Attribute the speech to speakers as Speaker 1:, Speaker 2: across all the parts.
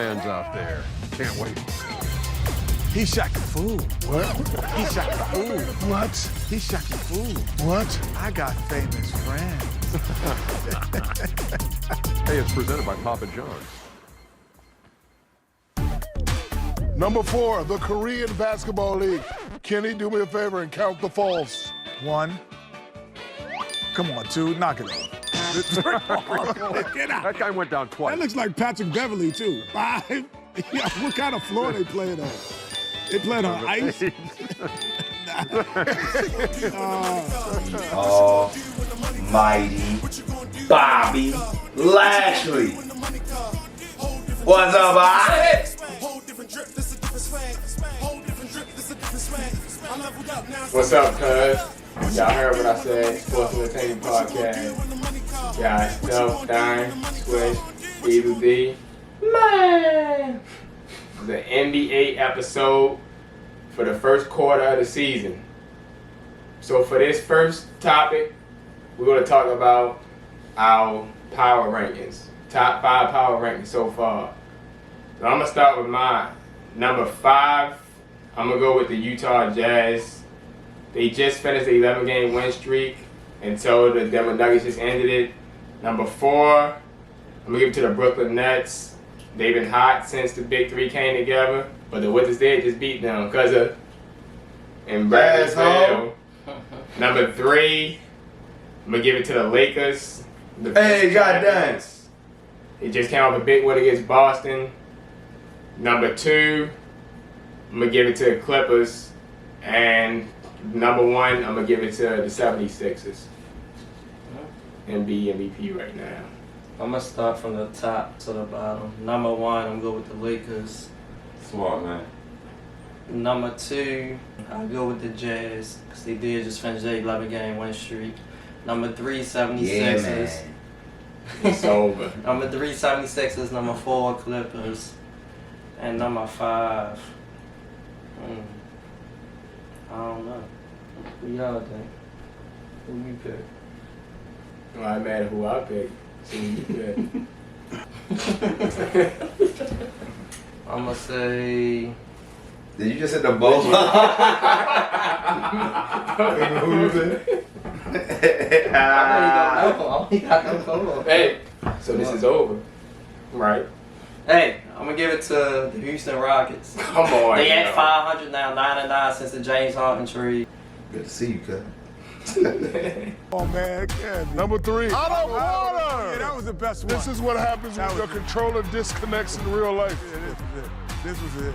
Speaker 1: fans out there. Can't wait.
Speaker 2: He's Shaqtin Fool.
Speaker 1: What?
Speaker 2: He's Shaqtin Fool.
Speaker 1: What?
Speaker 2: He's Shaqtin Fool.
Speaker 1: What?
Speaker 2: I got famous friends.
Speaker 1: Hey, it's presented by Papa John's.
Speaker 3: Number 4, the Korean Basketball League. Kenny, do me a favor and count the falls.
Speaker 2: 1. Come on, 2. Knock it off. Get out.
Speaker 1: That guy went down twice.
Speaker 4: That looks like Patrick Beverly, too. 5. Yeah, what kind of floor they playing on? They playing on ice?
Speaker 5: Almighty Bobby Lashley. What's up, buddy?
Speaker 6: What's up, cuz? Y'all heard what I said, Sports Entertainment Podcast. Y'all, Self, Dime, Swish, Beetle D. Man! The NBA episode for the first quarter of the season. So for this first topic, we're going to talk about our power rankings. Top 5 power rankings so far. So I'm going to start with mine. Number 5, I'm going to go with the Utah Jazz. They just finished the 11-game win streak until the Denver Nuggets just ended it. Number 4, I'm going to give it to the Brooklyn Nets. They've been hot since the Big Three came together, but the Wizards did just beat them because of Bradley Beal. Number 3, I'm going to give it to the Lakers.
Speaker 5: Hey, goddamn.
Speaker 6: They just came off a big win against Boston. Number 2, I'm going to give it to the Clippers. And number 1, I'm going to give it to the 76ers. MVP right now.
Speaker 7: I'm going to start from the top to the bottom. Number 1, I'm going to go with the Lakers.
Speaker 5: Smart, man.
Speaker 7: Number 2, I'll go with the Jazz, because they did just finish their 11-game win streak. Number 3, 76ers.
Speaker 5: Yeah, man.
Speaker 6: It's over.
Speaker 7: Number 3, 76ers. Number 4, Clippers. And number 5, I don't know. Who y'all think? Who you pick?
Speaker 6: Well, I matter who I pick. So you pick.
Speaker 7: I'm going to say...
Speaker 5: Did you just hit the ball? Who you pick?
Speaker 7: I only got them cold.
Speaker 6: Hey, so this is over. Right.
Speaker 7: Hey, I'm going to give it to the Houston Rockets.
Speaker 6: Come on.
Speaker 7: They at 500 now, 9-9 since the James Harden trade.
Speaker 5: Good to see you, cuz.
Speaker 3: Oh, man. Yeah. Number 3, out of water.
Speaker 2: Yeah, that was the best one.
Speaker 3: This is what happens when your controller disconnects in real life.
Speaker 2: Yeah, this was it.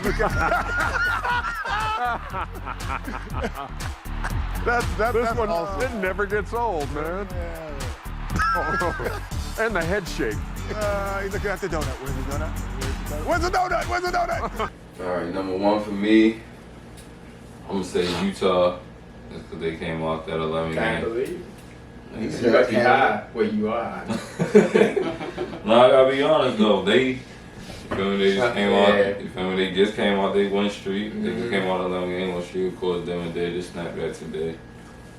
Speaker 1: This one it never gets old, man. And the head shake.
Speaker 2: He's looking at the donut. Where's the donut? Where's the donut? Where's the donut?
Speaker 8: All right, number 1 for me, I'm gonna say Utah, just because they came off that 11
Speaker 6: Can't
Speaker 8: game.
Speaker 6: believe it. You lucky high where you are.
Speaker 8: No, I gotta be honest though, they feel me, they just came out. You feel me? They just came out. They win streak. They just came out 11-game win streak. Of course, them and they just snapped back today.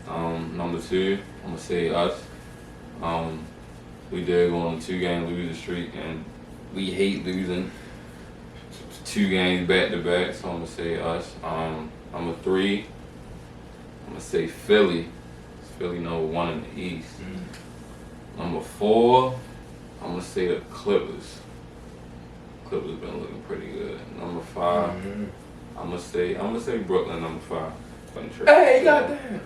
Speaker 8: Number 2, I'm gonna say us. We did go on a 2-game losing streak, and we hate losing 2 games back to back. So I'm gonna say us. Number 3, I'm gonna say Philly. Philly number 1 in the East. Number 4, I'm gonna say the Clippers. Clippers been looking pretty good. Number 5, I'm gonna say Brooklyn. Number 5.
Speaker 6: Hey, goddamn.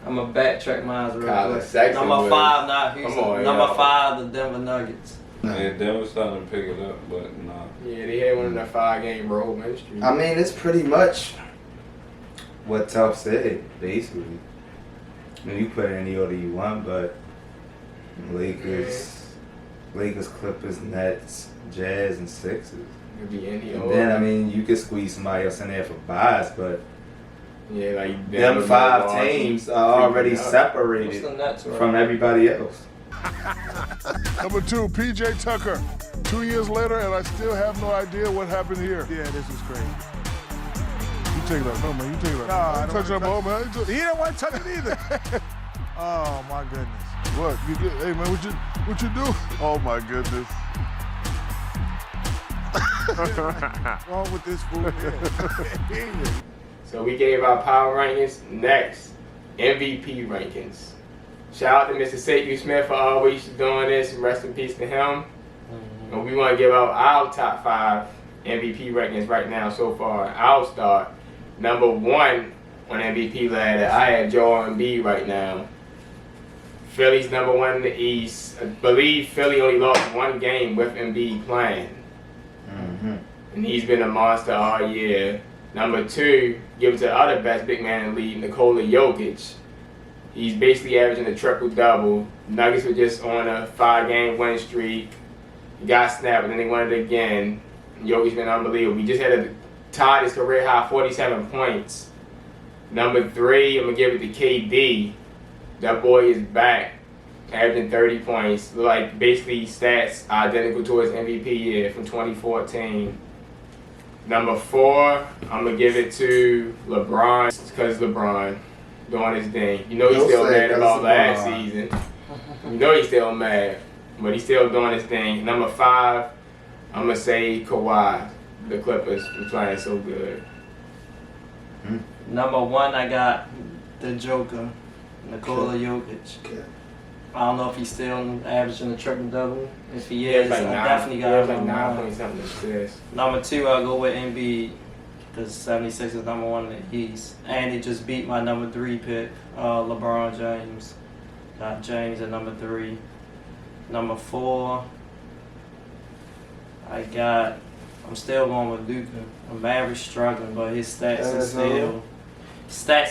Speaker 7: I'm going to backtrack mine real
Speaker 6: Colin
Speaker 7: quick.
Speaker 6: Sexton
Speaker 7: Number
Speaker 6: was-
Speaker 7: 5, not Houston.
Speaker 6: Come on,
Speaker 7: Number
Speaker 6: y'all.
Speaker 7: 5, the Denver Nuggets.
Speaker 8: Yeah, Denver's starting to pick it up, but nah.
Speaker 6: Yeah, they had one of that 5-game road win streak.
Speaker 5: I mean, it's pretty much what Tuff said, basically. I mean, you put it any order you want, but Lakers, Clippers, Nets, Jazz, and Sixers.
Speaker 6: Could be any
Speaker 5: And
Speaker 6: order.
Speaker 5: then, I mean, you could squeeze somebody else in there for buys, but
Speaker 6: Yeah, like
Speaker 5: them 5 teams are already
Speaker 7: What's
Speaker 5: separated
Speaker 7: the Nets right
Speaker 5: from
Speaker 7: now?
Speaker 5: everybody else.
Speaker 3: Number 2, PJ Tucker. 2 years later, and I still have no idea what happened here.
Speaker 2: Yeah, this was crazy.
Speaker 3: You take it up. No, man, you take it up.
Speaker 2: No, I don't
Speaker 3: touch
Speaker 2: wanna
Speaker 3: that ball, man.
Speaker 2: He didn't want to touch it either. Oh, my goodness.
Speaker 3: What? You get? Hey man, what you do? Oh my goodness.
Speaker 2: What's wrong with this fool? Yeah.
Speaker 6: So we gave our power rankings. Next, MVP rankings. Shout out to Mr. Sekou Smith for always doing this. Rest in peace to him. And we want to give out our top 5 MVP rankings right now so far. I'll start. Number 1 on MVP ladder, I have Joel Embiid right now. Philly's number 1 in the East. I believe Philly only lost 1 game with Embiid playing. And he's been a monster all year. Number 2, give it to the other best big man in the league, Nikola Jokic. He's basically averaging a triple-double. Nuggets were just on a 5-game winning streak. He got snapped, and then they won it again. Jokic's been unbelievable. He just had to tie his career high 47 points. Number 3, I'm going to give it to KD. That boy is back, averaging 30 points. Like, basically stats identical to his MVP year from 2014. Number 4, I'm going to give it to LeBron, because LeBron doing his thing. You know he's still mad about last season. You know he's still mad, but he's still doing his thing. Number 5, I'm going to say Kawhi. The Clippers were playing so good.
Speaker 7: Number 1, I got the Joker, Nikola Jokic. I don't know if he's still averaging a triple-double. If he is,
Speaker 6: like
Speaker 7: I definitely got him.
Speaker 6: like 9 point something assists.
Speaker 7: Number 2, I'll go with Embiid, because 76 is number 1 in the East. And he just beat my number 3 pick, LeBron James. Got James at number 3. Number 4, I'm still going with Luka. I'm very struggling, but his stats are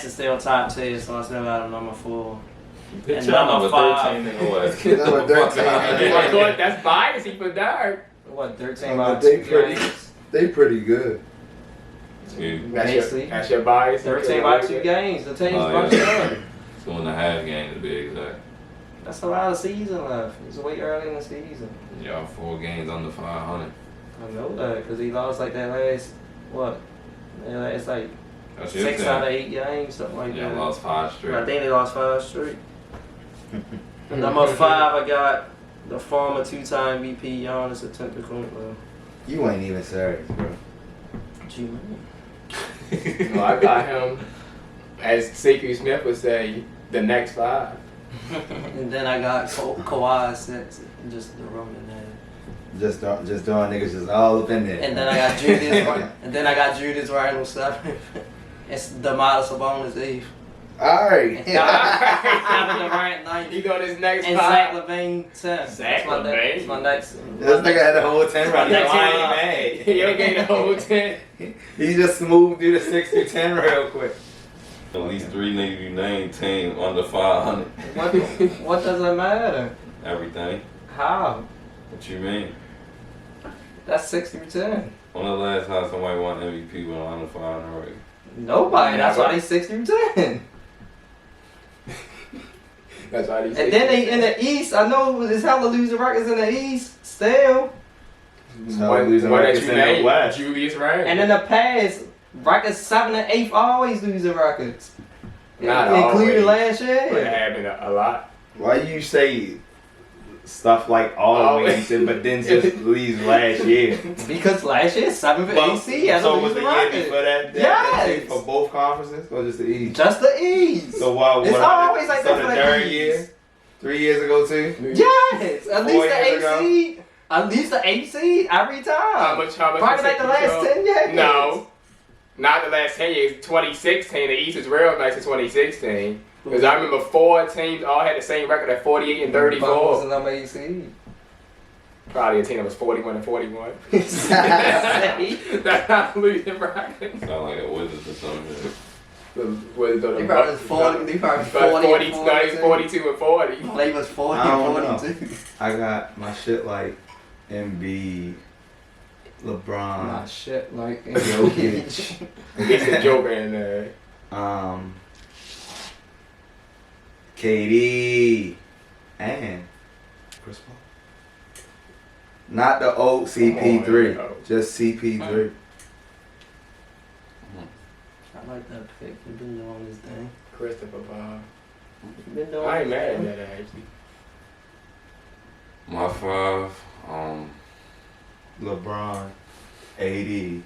Speaker 7: still top 10, so I still got him number 4. And number 5.
Speaker 6: That's biased for Dark.
Speaker 7: What, 13 by 2 games?
Speaker 9: They pretty good.
Speaker 6: That's your bias.
Speaker 7: 13 by 2 games. The team's bunched up.
Speaker 8: 2.5 games to be exact.
Speaker 7: That's a lot of season left. It's way early in the season.
Speaker 8: Y'all 4 games under 500.
Speaker 7: I know that, because he lost like that last, what? It's like
Speaker 8: That's
Speaker 7: 6 out of 8 games, something like that.
Speaker 8: Yeah, lost 5 straight.
Speaker 7: I think they lost 5 straight. Number 5, I got the former 2-time MVP Giannis Antetokounmpo.
Speaker 5: You ain't even serious, bro.
Speaker 7: What you mean?
Speaker 6: No, I got him, as Sekou Smith would say, the next 5.
Speaker 7: And then I got Kawhi 6, just the Roman there.
Speaker 5: Just doing niggas just all up in there.
Speaker 7: And then I got Judas Randle 7. It's DeMar Sabonis 8.
Speaker 5: Alright.
Speaker 7: Kevin Durant 9.
Speaker 6: He got his next 5.
Speaker 7: And Zach LaVine 10.
Speaker 6: Zach
Speaker 7: That's
Speaker 6: LaVine?
Speaker 7: my next.
Speaker 5: This nigga had the whole 10 right
Speaker 7: Next
Speaker 5: now.
Speaker 7: one.
Speaker 5: I ain't mad.
Speaker 6: Yo gave the whole 10.
Speaker 5: He just moved through the 6 through 10 real quick.
Speaker 8: At least 3 niggas you named team under 500.
Speaker 7: What does it matter?
Speaker 8: Everything.
Speaker 7: How?
Speaker 8: What you mean?
Speaker 7: That's 6 through 10.
Speaker 8: When the last time somebody won MVP with under 500 already?
Speaker 7: Nobody. That's why they 6 through 10.
Speaker 6: That's why
Speaker 7: And then they in the East. I know there's hella losing records in the East still.
Speaker 6: One that you named, Julius Randle.
Speaker 7: And in the past, records 7 and 8 always losing records.
Speaker 6: Not
Speaker 7: including
Speaker 6: always.
Speaker 7: last year.
Speaker 6: But it happened a lot.
Speaker 5: Why you say stuff like always, but then just leaves last year?
Speaker 7: Because last year, 7th AC has a
Speaker 5: so was the
Speaker 7: losing
Speaker 5: year
Speaker 7: record.
Speaker 5: before that?
Speaker 7: Yes.
Speaker 5: For both conferences, or just the East?
Speaker 7: Just the East.
Speaker 5: So why?
Speaker 7: It's always like
Speaker 5: so
Speaker 7: that for
Speaker 5: the
Speaker 7: the
Speaker 5: third
Speaker 7: East.
Speaker 5: year, 3 years ago too.
Speaker 7: Yes, at
Speaker 5: 4
Speaker 7: least the
Speaker 5: years
Speaker 7: 8
Speaker 5: ago?
Speaker 7: seed. At least the 8 seed every time.
Speaker 6: How much
Speaker 7: Probably like the last 10 years.
Speaker 6: No. Not the last 10 years. 2016, the East was real nice in 2016. Because I remember 4 teams all had the same record at 48 and 34.
Speaker 7: What was the number 8 seed?
Speaker 6: Probably a team that was 41 and 41.
Speaker 7: That's
Speaker 6: That's not losing record.
Speaker 8: Sound like a Wizards or something.
Speaker 7: They probably was 40.
Speaker 6: 42 and 40.
Speaker 7: They was 40
Speaker 5: I don't
Speaker 7: and
Speaker 5: know.
Speaker 7: 42.
Speaker 5: I got my shit like Embiid,
Speaker 7: Nah,
Speaker 5: LeBron,
Speaker 7: shit, like
Speaker 5: Jokic,
Speaker 6: It's a Joker in there.
Speaker 5: KD, and Chris Paul. Not the old CP3,
Speaker 6: Come on,
Speaker 5: just CP3.
Speaker 7: I like that pick. You've been doing this thing.
Speaker 6: Christopher Paul.
Speaker 7: You've been doing
Speaker 6: I ain't
Speaker 7: this
Speaker 6: mad at
Speaker 7: thing.
Speaker 6: that actually.
Speaker 8: My 5,
Speaker 5: LeBron, AD,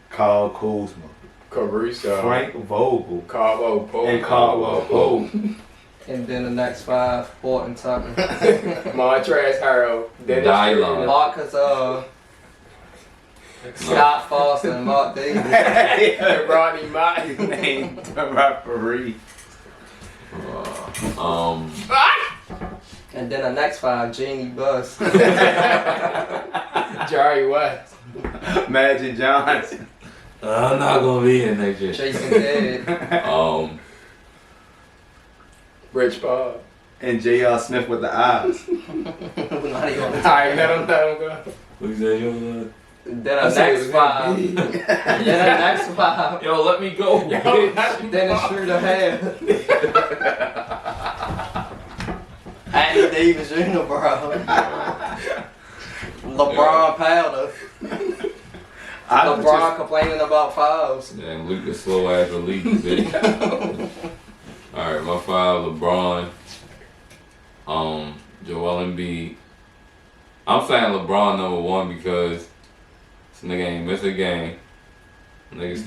Speaker 5: Kyle Kuzma,
Speaker 6: Caruso,
Speaker 5: Frank Vogel,
Speaker 6: Caldwell Pope,
Speaker 5: and Caldwell Pope.
Speaker 7: And then the next 5, Horton Tucker.
Speaker 6: Montrezl Harrell, Dennis
Speaker 8: Dylon.
Speaker 6: Schroeder.
Speaker 7: Marcus, Scott Foster and Mark Davis.
Speaker 6: and Rodney Martin.
Speaker 5: Named the referee.
Speaker 7: And then the next 5, Jeannie Buss.
Speaker 6: Jerry West.
Speaker 5: Magic Johnson.
Speaker 8: I'm not gonna be here next year.
Speaker 7: Jason Kidd.
Speaker 6: Rich Paul.
Speaker 5: And J.R. Smith with the eyes.
Speaker 7: Not even on the
Speaker 6: Alright, let him go.
Speaker 8: What you say, yo?
Speaker 7: Then the next 5. Then the next 5.
Speaker 8: Yo, let me go.
Speaker 7: Dennis Schroeder had. Anthony Davis Jr., bro. LeBron Powder. LeBron complaining about fouls.
Speaker 8: Damn, Lucas slow ass release, bitch. Alright, my 5, LeBron. Joel Embiid. I'm saying LeBron number 1 because this nigga ain't missed a game. Nigga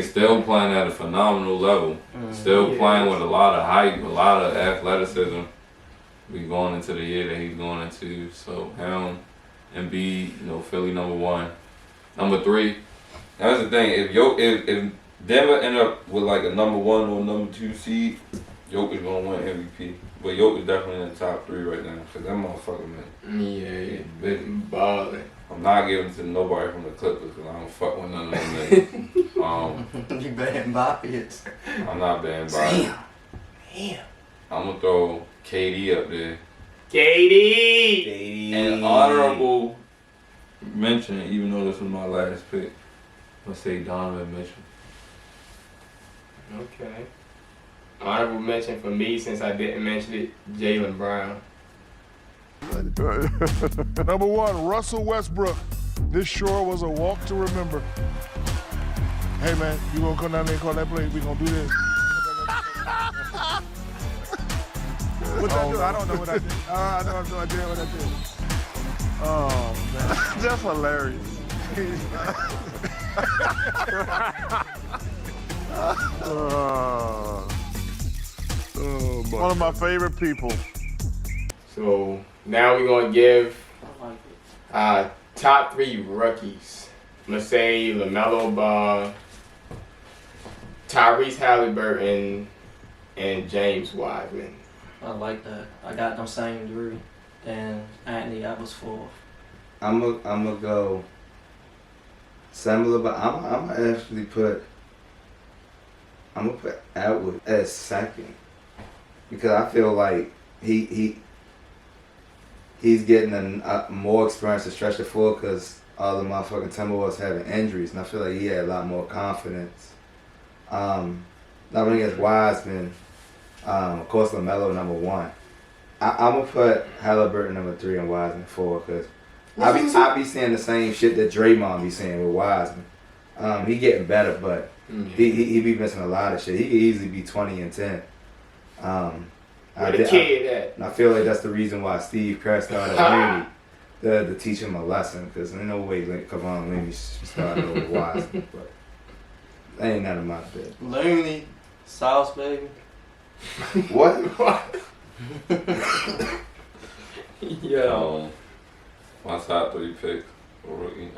Speaker 8: still playing at a phenomenal level. Still playing with a lot of height, a lot of athleticism. We going into the year that he's going into. So him, Embiid, Philly number 1. Number 3. That's the thing. If Denver end up with like a number 1 or number 2 seed, Jokic gonna win MVP. But Jokic definitely in the top 3 right now. Cause that motherfucker, man.
Speaker 6: Yeah,
Speaker 8: big.
Speaker 6: ballin'.
Speaker 8: I'm not giving it to nobody from the Clippers because I don't fuck with none of them niggas.
Speaker 7: You betting Bobbies.
Speaker 8: I'm not betting Bobby.
Speaker 7: Damn.
Speaker 8: I'm gonna throw KD up there.
Speaker 6: KD!
Speaker 8: And honorable mention, even though this was my last pick, I'm gonna say Donovan Mitchell.
Speaker 6: Okay. Honorable mention for me, since I didn't mention it, Jaylen Brown.
Speaker 3: Number 1, Russell Westbrook. This sure was a walk to remember. Hey man, you gonna come down there and call that play? We gonna do this.
Speaker 2: What I do? I don't know what I did. I have no idea what I did.
Speaker 1: Oh, man. That's hilarious. One of my favorite people.
Speaker 6: So now we're gonna give top 3 rookies. I'm gonna say LaMelo Ball, Tyrese Halliburton, and James Wiseman.
Speaker 7: I like that. I got them same 3. And Anthony, I was 4th.
Speaker 5: I'm gonna go similar, but I'm gonna actually put Atwood as 2nd because I feel like he's getting a more experience to stretch the floor because all the motherfucking Timberwolves having injuries, and I feel like he had a lot more confidence. Not when against Wiseman, of course LaMelo number 1. I'm gonna put Halliburton number 3 and Wiseman 4 because I be seeing the same shit that Draymond be saying with Wiseman. He getting better, but he be missing a lot of shit. He could easily be 20 and 10.
Speaker 6: Where the kid at?
Speaker 5: And I feel like that's the reason why Steve Kerr started Looney to teach him a lesson because there's no way Kevon Looney started over Wiseman. But that ain't none of my bed.
Speaker 7: Looney, Sauce, baby.
Speaker 5: What?
Speaker 6: Yeah.
Speaker 8: My top 3 picks for rookie,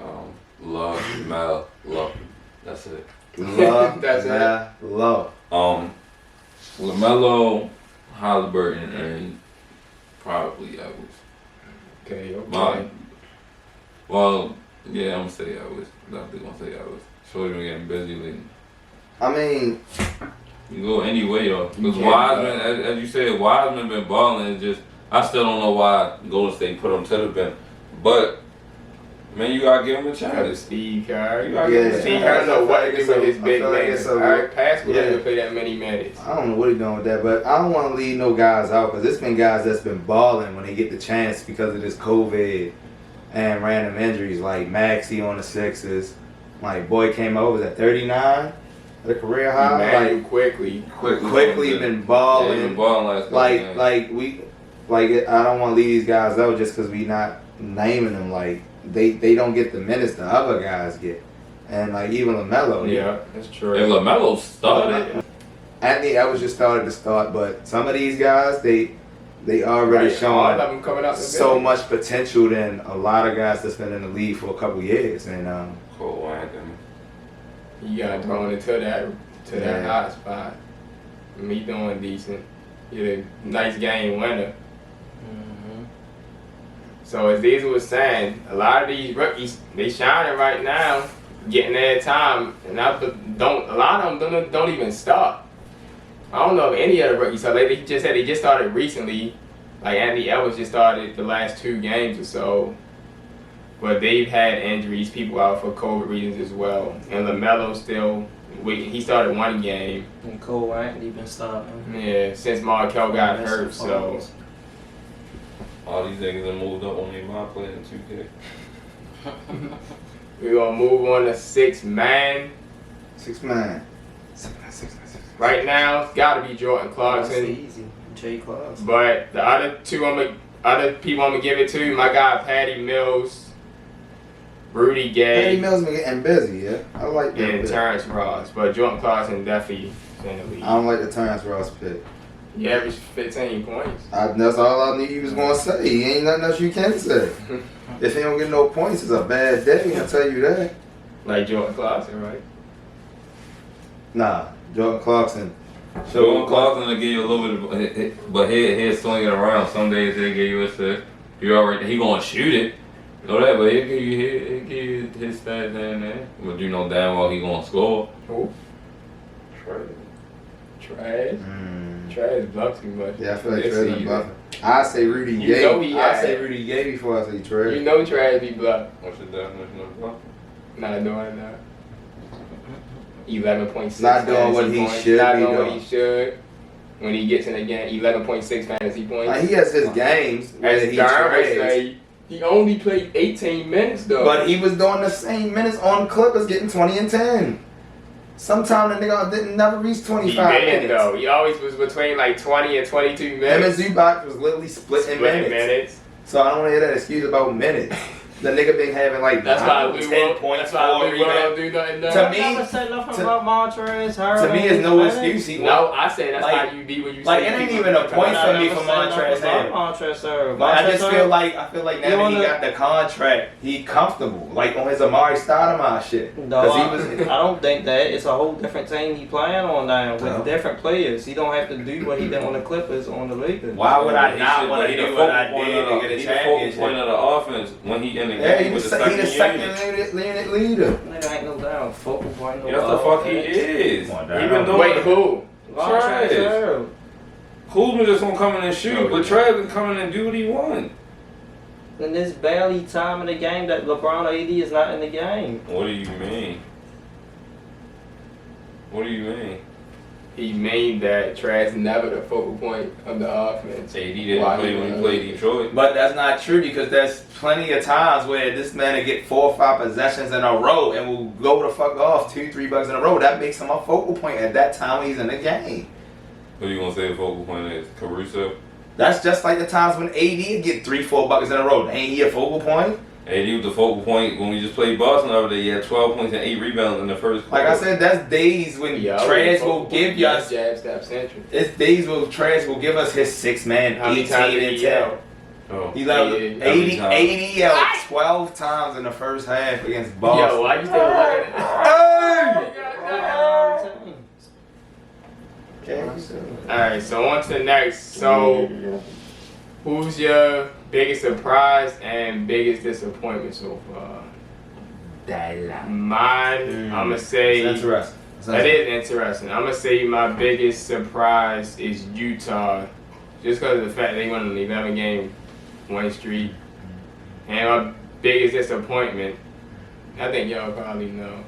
Speaker 8: Love, Mel, Love. That's it.
Speaker 5: Love,
Speaker 6: That's it.
Speaker 5: love.
Speaker 8: LaMelo, Halliburton, and probably Edwards.
Speaker 6: Okay.
Speaker 8: Well, yeah, I'm gonna say Edwards. Definitely gonna say Edwards. Shorty been getting busy lately.
Speaker 5: I mean,
Speaker 8: You go anyway though, because Wiseman, as you said, Wiseman been balling. It's just I still don't know why Golden State put him to the bench, but man, you gotta give him a chance.
Speaker 6: Steve Kerr.
Speaker 8: You gotta give him a
Speaker 6: Steve
Speaker 8: chance.
Speaker 6: Kerr know what to do with his big
Speaker 5: I feel like
Speaker 6: man.
Speaker 5: it's so
Speaker 6: Alright, pass with him
Speaker 5: yeah.
Speaker 6: to play that many minutes.
Speaker 5: I don't know what he's doing with that, but I don't want to leave no guys out because there's been guys that's been balling when they get the chance because of this COVID and random injuries, like Maxey on the Sixers. Like, boy came over at 39 at a career high.
Speaker 6: Man, quickly
Speaker 5: Quickly been balling.
Speaker 8: Yeah, he been balling last couple games.
Speaker 5: like like I don't want to leave these guys out just because we not naming them. Like they don't get the minutes the other guys get, and like even LaMelo.
Speaker 6: Yeah, that's true.
Speaker 8: And LaMelo started.
Speaker 5: Anthony Edwards just started to start, but some of these guys they already
Speaker 6: All
Speaker 5: showing
Speaker 6: of them coming out the
Speaker 5: so
Speaker 6: bench.
Speaker 5: much potential than a lot of guys that's been in the league for a couple years, and
Speaker 8: Cole Anthony.
Speaker 6: You got thrown into that
Speaker 5: Yeah.
Speaker 6: hot spot. Me doing decent. You're a nice game winner. So as Diesel was saying, a lot of these rookies, they shining right now, getting their time, and a lot of them don't even start. I don't know if any of the rookies, so they just said they just started recently. Like Anthony Edwards just started the last 2 games or so. But they've had injuries, people out for COVID reasons as well. And LaMelo still waiting. He started 1 game.
Speaker 7: And Cole Anthony been starting.
Speaker 6: Yeah, since Markel got hurt, so.
Speaker 8: All these niggas that moved up on their mind playing 2K.
Speaker 6: We're gonna move on to 6 man.
Speaker 5: 6 man.
Speaker 6: Right now, it's gotta be Jordan
Speaker 7: That's
Speaker 6: Clarkson.
Speaker 7: easy. Jay Clarkson.
Speaker 6: But the other people I'm gonna give it to, my guy Patty Mills, Rudy Gay,
Speaker 5: Patty Mills been getting busy, yeah. I like that.
Speaker 6: and
Speaker 5: pick.
Speaker 6: Terrence Ross. But Jordan Clarkson definitely in the league.
Speaker 5: I don't like the Terrence Ross pick.
Speaker 6: He averaged 15 points.
Speaker 5: That's all I knew you was gonna say. Ain't nothing else you can say. If he don't get no points, it's a bad day. I'll tell you that.
Speaker 6: Like Jordan Clarkson, right?
Speaker 5: Nah, Jordan Clarkson.
Speaker 8: Jordan Clarkson will give you a little bit of, but he'll swing it around. Some days he'll give you a assist. He gonna shoot it. You know that, but he'll give you his stats down there. But you know damn well he gonna score.
Speaker 6: Who? Trash. Trash bluff too much.
Speaker 5: Yeah, I feel like
Speaker 6: This
Speaker 5: Trash
Speaker 6: season.
Speaker 5: bluffing. I say Rudy
Speaker 6: You
Speaker 5: Gay.
Speaker 6: know he
Speaker 5: I
Speaker 6: had
Speaker 5: say
Speaker 6: it.
Speaker 5: Rudy Gay before I say Trash.
Speaker 6: You know Trash be bluff.
Speaker 8: What's your definition of bluff?
Speaker 6: Not doing that. 11.6
Speaker 5: Not doing what
Speaker 6: fantasy
Speaker 5: he
Speaker 6: points.
Speaker 5: should
Speaker 6: Not
Speaker 5: be
Speaker 6: doing what
Speaker 5: doing.
Speaker 6: he should. When he gets in the game, 11.6 fantasy points.
Speaker 5: Like, he has his games where
Speaker 6: As
Speaker 5: he
Speaker 6: Darren would
Speaker 5: trades.
Speaker 6: say, he only played 18 minutes though.
Speaker 5: But he was doing the same minutes on the Clippers, getting 20 and 10. Sometimes the nigga didn't never reach
Speaker 6: he
Speaker 5: 25
Speaker 6: did
Speaker 5: minutes.
Speaker 6: though. He always was between like 20 and 22
Speaker 5: Him and
Speaker 6: minutes.
Speaker 5: Zubac was literally splitting minutes. So I don't want to hear that excuse about minutes. The nigga been having like
Speaker 6: That's why Lou
Speaker 5: 10
Speaker 6: won't.
Speaker 5: points,
Speaker 6: That's why
Speaker 5: 4
Speaker 6: Lou won't
Speaker 5: rebounds.
Speaker 6: do nothing.
Speaker 5: To
Speaker 6: Though.
Speaker 5: me-
Speaker 7: I never said nothing
Speaker 5: to-
Speaker 7: about Montrezl Harrell.
Speaker 5: To me, it's no excuse. He
Speaker 6: No, I say that's
Speaker 5: Like-
Speaker 6: how you be when you
Speaker 5: like,
Speaker 6: say
Speaker 5: it ain't
Speaker 6: people
Speaker 5: even a
Speaker 6: do
Speaker 5: point
Speaker 6: that.
Speaker 5: for me for Montrezl Harrell.
Speaker 7: Montrezl.
Speaker 5: But I just feel like now
Speaker 7: You
Speaker 5: that he
Speaker 7: wanna-
Speaker 5: got the contract, he comfortable. Like on his Amari Stoudemire shit.
Speaker 7: No,
Speaker 5: Cause
Speaker 7: I
Speaker 5: he was
Speaker 7: don't think that. It's a whole different team he playing on now with
Speaker 5: No.
Speaker 7: different players. He don't have to do what he did on the Clippers on the Lakers.
Speaker 5: Why would I
Speaker 8: He
Speaker 5: not
Speaker 8: should-
Speaker 5: want to
Speaker 8: he
Speaker 5: do
Speaker 8: the
Speaker 5: what I
Speaker 8: focal point
Speaker 5: did
Speaker 8: of
Speaker 5: to
Speaker 8: the-
Speaker 5: get a
Speaker 8: he the focal point
Speaker 5: championship?
Speaker 8: of the offense when he in the
Speaker 5: Yeah,
Speaker 8: game with the
Speaker 5: he the
Speaker 8: second
Speaker 5: second
Speaker 8: unit.
Speaker 5: leader.
Speaker 7: Nigga ain't no damn focal point. No
Speaker 8: Yes, the fuck he is.
Speaker 5: Come on,
Speaker 8: He
Speaker 5: Darren.
Speaker 8: been doing
Speaker 6: Wait, who?
Speaker 8: Trash.
Speaker 7: Montrezl.
Speaker 8: Kuzma just gonna come in and shoot,
Speaker 6: No,
Speaker 8: but
Speaker 6: he-
Speaker 8: Trash can come in and do what he want.
Speaker 7: And there's barely time in the game that LeBron or AD is not in the game.
Speaker 8: What do you mean? What do you mean?
Speaker 6: He made that Trash never the focal point of the offense.
Speaker 8: AD didn't
Speaker 6: Why
Speaker 8: play
Speaker 6: he
Speaker 8: when he
Speaker 6: was-
Speaker 8: played Detroit.
Speaker 5: But that's not true because there's plenty of times where this man will get 4 or 5 possessions in a row and will go the fuck off 2-3 bucks in a row. That makes him a focal point at that time when he's in the game.
Speaker 8: Who you gonna say the focal point is? Caruso?
Speaker 5: That's just like the times when AD get 3-4 buckets in a row. Ain't he a focal point?
Speaker 8: AD was the focal point when we just played Boston the other day. He had 12 points and 8 rebounds in the first
Speaker 5: Like
Speaker 8: quarter.
Speaker 5: I said, that's days when Trash will give us.
Speaker 6: jab step central.
Speaker 5: It's days when Trash will give us his 6-man,
Speaker 6: How many
Speaker 5: 18
Speaker 6: times did
Speaker 5: and
Speaker 6: he
Speaker 5: 10.
Speaker 6: yell?
Speaker 8: Oh.
Speaker 5: He let
Speaker 6: Yeah,
Speaker 5: 80,
Speaker 8: time.
Speaker 5: 80 out 12 times in the first half against Boston.
Speaker 6: Yo, why you still looking at
Speaker 5: Hey!
Speaker 6: Alright, so on to the next. So, who's your biggest surprise and biggest disappointment so far? Mine, I'm going to say,
Speaker 5: It's interesting.
Speaker 6: that is interesting. I'm going to say my biggest surprise is Utah. Just because of the fact they went on an 11-game win streak. And my biggest disappointment, I think y'all probably know,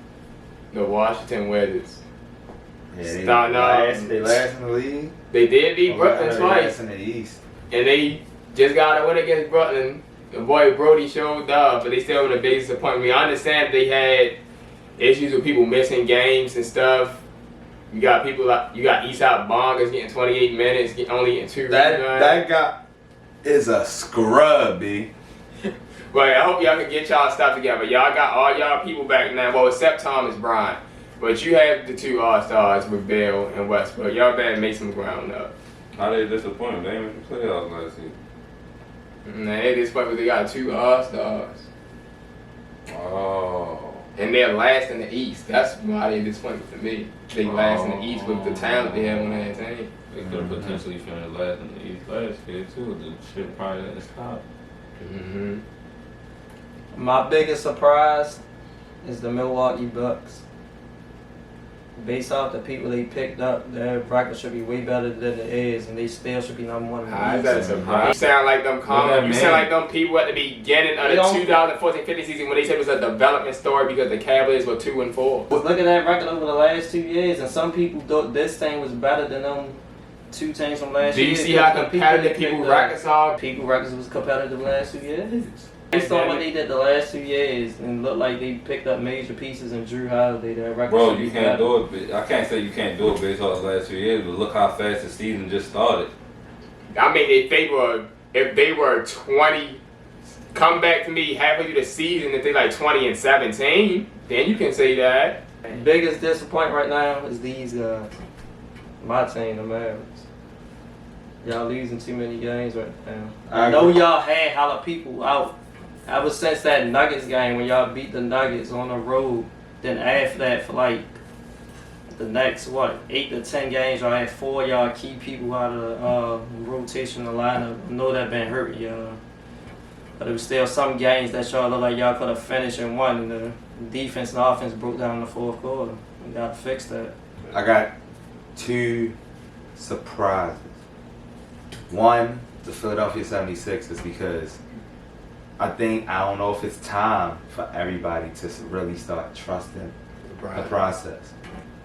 Speaker 6: the Washington Wizards.
Speaker 5: Yeah,
Speaker 6: Starting off-
Speaker 5: they last in the league.
Speaker 6: They did beat Brooklyn
Speaker 5: They
Speaker 6: twice.
Speaker 5: last in the East.
Speaker 6: And they just got a win against Brooklyn. The boy Brody showed up, but they still were the biggest disappointment. I understand they had issues with people missing games and stuff. You got people like Eastside Bongers getting 28 minutes, only getting 2 rebounds.
Speaker 5: That is a scrub, B.
Speaker 6: Well, I hope y'all can get y'all stuff together. Y'all got all y'all people back now. Well, except Thomas Bryant. But you have the 2 All-Stars with Bill and Westbrook. Y'all better make some ground up.
Speaker 8: How they disappointed? They didn't even play playoffs last season.
Speaker 6: Nah, they disappointed, but they got 2 All-Stars.
Speaker 8: Oh.
Speaker 6: And they're last in the East. That's why they disappointed to me. They last in the East with the talent they have on that team.
Speaker 8: They could have potentially finished last in the East last year too. The shit probably didn't stop.
Speaker 6: Mm-hmm.
Speaker 7: My biggest surprise is the Milwaukee Bucks. Based off the people they picked up, their record should be way better than it is, and they still should be number 1 in the
Speaker 6: How is
Speaker 7: East.
Speaker 6: that a surprise? You sound like them you sound like them people at the beginning of the 2014-15 season when they said it was a development story because the Cavaliers were 2-4.
Speaker 7: Look at that record over the last 2 years, and some people thought this thing was better than them 2 teams from last
Speaker 6: Do
Speaker 7: year.
Speaker 6: you see how competitive people records are?
Speaker 7: People records was competitive the last 2 years. Based on what they did the last 2 years, and looked like they picked up major pieces in Drew Holiday. Their record
Speaker 8: Bro,
Speaker 7: should
Speaker 8: you
Speaker 7: be
Speaker 8: can't
Speaker 7: better.
Speaker 8: do it. I can't say you can't do it based off the last 2 years, but look how fast the season just started.
Speaker 6: I mean, if they were 20, come back to me halfway through the season, if they like 20-17, then you can say that.
Speaker 7: Biggest disappointment right now is these guys. My team, the Mavericks. Y'all losing too many games right now. I know y'all had hella people out. Ever since that Nuggets game when y'all beat the Nuggets on the road, then after that for like the next 8 to 10 games, y'all had 4 of y'all key people out of the rotation in the lineup. I know that been hurt y'all, but it was still some games that y'all look like y'all could have finished and won. And the defense and offense broke down in the 4th quarter. We got to fix that.
Speaker 5: I got 2 surprises. One, the Philadelphia 76ers, because I don't know if it's time for everybody to really start trusting the process.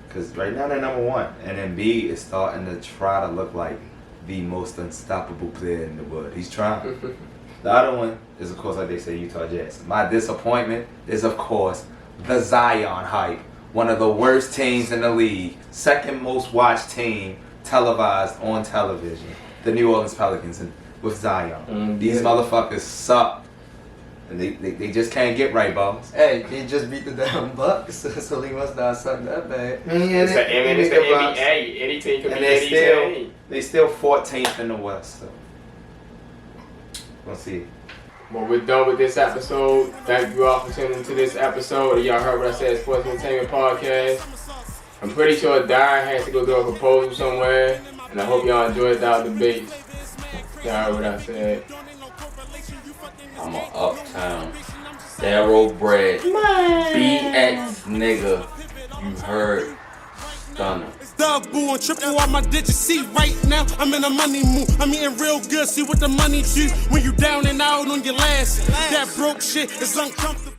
Speaker 5: Because right now they're number 1, and Embiid is starting to try to look like the most unstoppable player in the world. He's trying. The other one is, of course, like they say, Utah Jazz. My disappointment is, of course, the Zion hype. One of the worst teams in the league, 2nd most watched team televised on television. The New Orleans Pelicans with Zion. These motherfuckers suck. And they just can't get right, boss.
Speaker 7: Hey, they just beat the damn Bucks, so they must not suck that bad.
Speaker 6: It's the NBA. Any team can be any team.
Speaker 5: They still 14th in the West. So we'll see.
Speaker 6: Well, we're done with this episode. Thank you all for tuning into this episode. Y'all heard what I said, Sports Entertainment Podcast. I'm pretty sure Darren has to go do a proposal somewhere, and I hope y'all enjoyed that debate. Y'all heard what I said.
Speaker 8: I'm a uptown, thoroughbred, BX nigga. You heard, stunner.
Speaker 9: Double and triple all my digits. See right now, I'm in a money mood. I'm eating real good. See what the money do when you down and out on your last. That broke shit is uncomfortable.